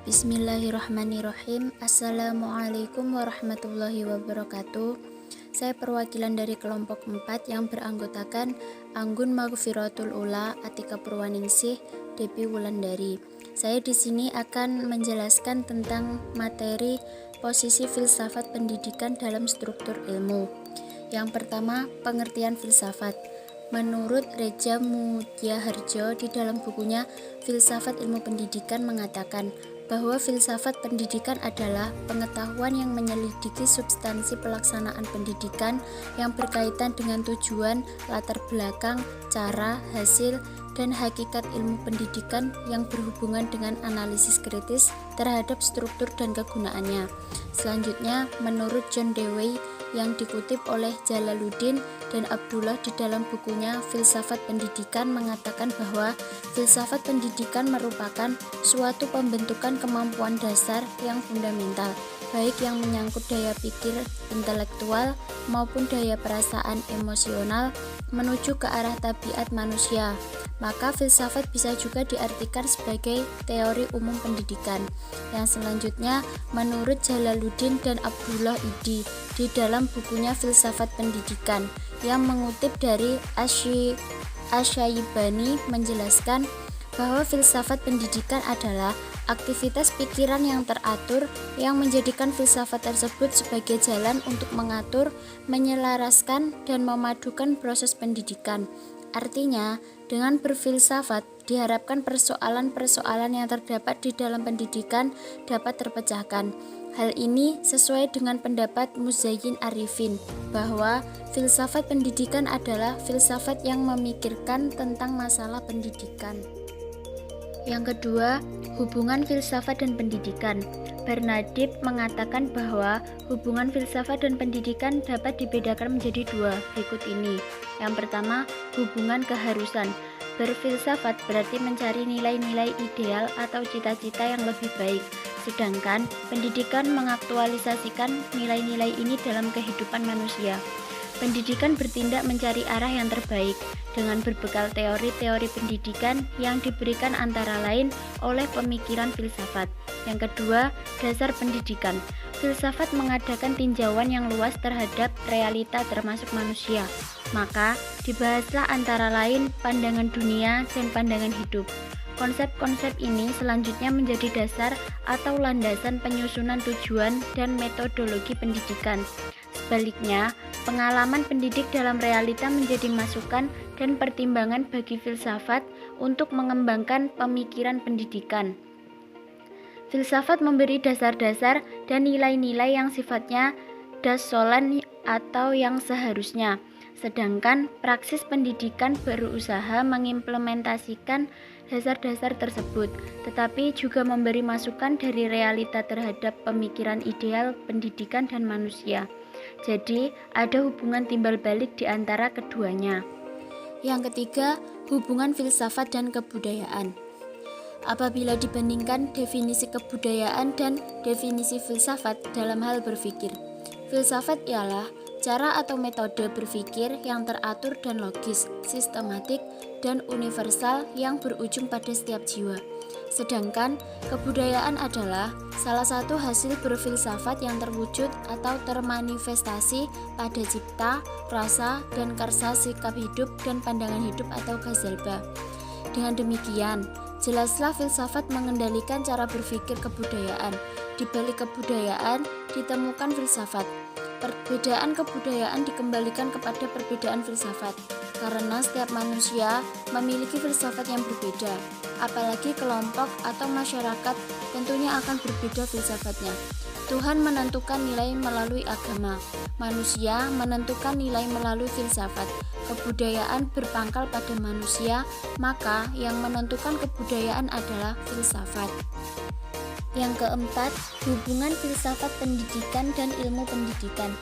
Bismillahirrahmanirrahim. Assalamualaikum warahmatullahi wabarakatuh. Saya perwakilan dari kelompok 4 yang beranggotakan Anggun Maghfiratul Ula, Atika Purwaningsih, Depi Wulandari. Saya di sini akan menjelaskan tentang materi posisi filsafat pendidikan dalam struktur ilmu. Yang pertama, pengertian filsafat. Menurut Reja Mudyaharjo di dalam bukunya Filsafat Ilmu Pendidikan mengatakan bahwa filsafat pendidikan adalah pengetahuan yang menyelidiki substansi pelaksanaan pendidikan yang berkaitan dengan tujuan, latar belakang, cara, hasil, dan hakikat ilmu pendidikan yang berhubungan dengan analisis kritis terhadap struktur dan kegunaannya. Selanjutnya, menurut John Dewey yang dikutip oleh Jalaluddin dan Abdullah di dalam bukunya Filsafat Pendidikan mengatakan bahwa filsafat pendidikan merupakan suatu pembentukan kemampuan dasar yang fundamental, baik yang menyangkut daya pikir intelektual maupun daya perasaan emosional menuju ke arah tabiat manusia. Maka filsafat bisa juga diartikan sebagai teori umum pendidikan. Yang selanjutnya, menurut Jalaluddin dan Abdullah Idi di dalam bukunya Filsafat Pendidikan yang mengutip dari Asy-Syaibani menjelaskan bahwa filsafat pendidikan adalah aktivitas pikiran yang teratur yang menjadikan filsafat tersebut sebagai jalan untuk mengatur, menyelaraskan, dan memadukan proses pendidikan. Artinya, dengan berfilsafat diharapkan persoalan-persoalan yang terdapat di dalam pendidikan dapat terpecahkan. Hal ini sesuai dengan pendapat Muzayyin Arifin bahwa filsafat pendidikan adalah filsafat yang memikirkan tentang masalah pendidikan. Yang kedua, hubungan filsafat dan pendidikan. Bernadette mengatakan bahwa hubungan filsafat dan pendidikan dapat dibedakan menjadi dua berikut ini. Yang pertama, hubungan keharusan. Berfilsafat berarti mencari nilai-nilai ideal atau cita-cita yang lebih baik, sedangkan pendidikan mengaktualisasikan nilai-nilai ini dalam kehidupan manusia. Pendidikan bertindak mencari arah yang terbaik dengan berbekal teori-teori pendidikan yang diberikan antara lain oleh pemikiran filsafat. Yang kedua, dasar pendidikan. Filsafat mengadakan tinjauan yang luas terhadap realita termasuk manusia. Maka, dibahaslah antara lain pandangan dunia dan pandangan hidup. Konsep-konsep ini selanjutnya menjadi dasar atau landasan penyusunan tujuan dan metodologi pendidikan. Sebaliknya, pengalaman pendidik dalam realita menjadi masukan dan pertimbangan bagi filsafat untuk mengembangkan pemikiran pendidikan. Filsafat memberi dasar-dasar dan nilai-nilai yang sifatnya dassolan atau yang seharusnya, sedangkan praksis pendidikan berusaha mengimplementasikan dasar-dasar tersebut, tetapi juga memberi masukan dari realita terhadap pemikiran ideal pendidikan dan manusia. Jadi, ada hubungan timbal balik di antara keduanya. Yang ketiga, hubungan filsafat dan kebudayaan. Apabila dibandingkan definisi kebudayaan dan definisi filsafat dalam hal berpikir, filsafat ialah cara atau metode berpikir yang teratur dan logis, sistematik, dan universal yang berujung pada setiap jiwa. Sedangkan kebudayaan adalah salah satu hasil berfilsafat yang terwujud atau termanifestasi pada cipta, rasa, dan karsa sikap hidup dan pandangan hidup atau ghazalba. Dengan demikian, jelaslah filsafat mengendalikan cara berpikir kebudayaan. Di balik kebudayaan ditemukan filsafat. Perbedaan kebudayaan dikembalikan kepada perbedaan filsafat, karena setiap manusia memiliki filsafat yang berbeda. Apalagi kelompok atau masyarakat tentunya akan berbeda filsafatnya. Tuhan menentukan nilai melalui agama, manusia menentukan nilai melalui filsafat. Kebudayaan berpangkal pada manusia, maka yang menentukan kebudayaan adalah filsafat. Yang keempat, hubungan filsafat pendidikan dan ilmu pendidikan.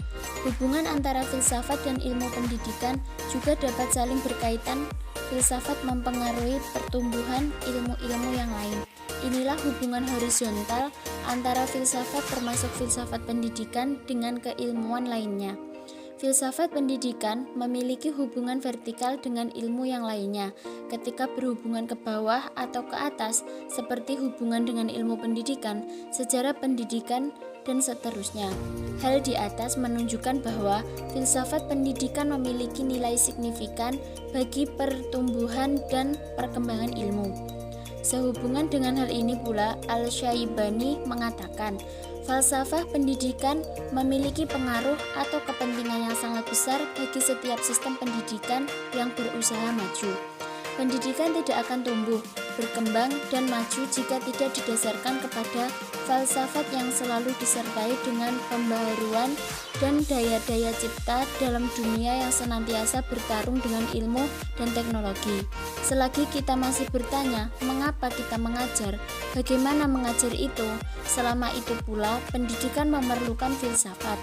Hubungan antara filsafat dan ilmu pendidikan juga dapat saling berkaitan. Filsafat mempengaruhi pertumbuhan ilmu-ilmu yang lain. Inilah hubungan horizontal antara filsafat termasuk filsafat pendidikan dengan keilmuan lainnya. Filsafat pendidikan memiliki hubungan vertikal dengan ilmu yang lainnya. Ketika berhubungan ke bawah atau ke atas, seperti hubungan dengan ilmu pendidikan, sejarah pendidikan, dan seterusnya. Hal di atas menunjukkan bahwa filsafat pendidikan memiliki nilai signifikan bagi pertumbuhan dan perkembangan ilmu. Sehubungan dengan hal ini pula, Al-Syaibani mengatakan, falsafah pendidikan memiliki pengaruh atau kepentingan yang sangat besar bagi setiap sistem pendidikan yang berusaha maju. Pendidikan tidak akan tumbuh, berkembang, dan maju jika tidak didasarkan kepada falsafat yang selalu disertai dengan pembaharuan dan daya-daya cipta dalam dunia yang senantiasa bertarung dengan ilmu dan teknologi. Selagi kita masih bertanya, mengapa kita mengajar, bagaimana mengajar itu, selama itu pula pendidikan memerlukan filsafat.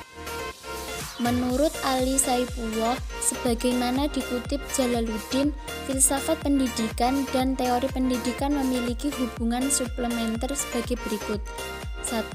Menurut Ali Saifullah, sebagaimana dikutip Jalaluddin, filsafat pendidikan dan teori pendidikan memiliki hubungan suplementer sebagai berikut. 1.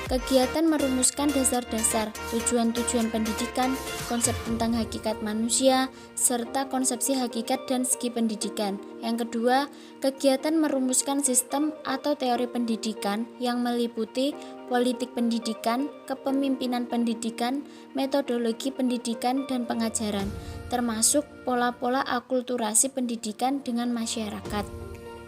Kegiatan merumuskan dasar-dasar, tujuan-tujuan pendidikan, konsep tentang hakikat manusia, serta konsepsi hakikat dan segi pendidikan. Yang kedua, kegiatan merumuskan sistem atau teori pendidikan yang meliputi politik pendidikan, kepemimpinan pendidikan, metodologi pendidikan dan pengajaran, termasuk pola-pola akulturasi pendidikan dengan masyarakat.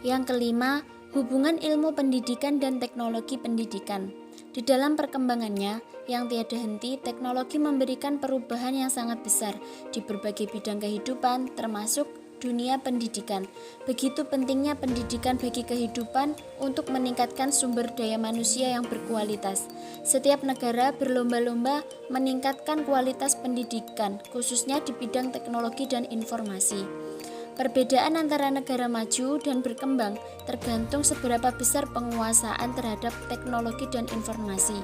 Yang kelima, hubungan ilmu pendidikan dan teknologi pendidikan. Di dalam perkembangannya yang tiada henti, teknologi memberikan perubahan yang sangat besar di berbagai bidang kehidupan, termasuk dunia pendidikan. Begitu pentingnya pendidikan bagi kehidupan untuk meningkatkan sumber daya manusia yang berkualitas. Setiap negara berlomba-lomba meningkatkan kualitas pendidikan, khususnya di bidang teknologi dan informasi. Perbedaan antara negara maju dan berkembang tergantung seberapa besar penguasaan terhadap teknologi dan informasi.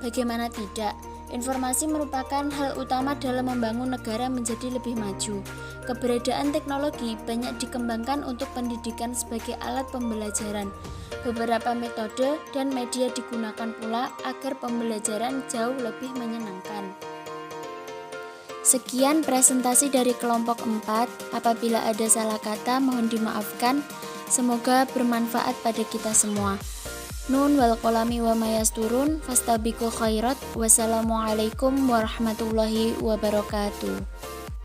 Bagaimana tidak, informasi merupakan hal utama dalam membangun negara menjadi lebih maju. Keberadaan teknologi banyak dikembangkan untuk pendidikan sebagai alat pembelajaran. Beberapa metode dan media digunakan pula agar pembelajaran jauh lebih menyenangkan. Sekian presentasi dari kelompok 4. Apabila ada salah kata mohon dimaafkan. Semoga bermanfaat pada kita semua. Nun wal qalami wa mayasturun fastabiqul khairat. Wassalamualaikum warahmatullahi wabarakatuh.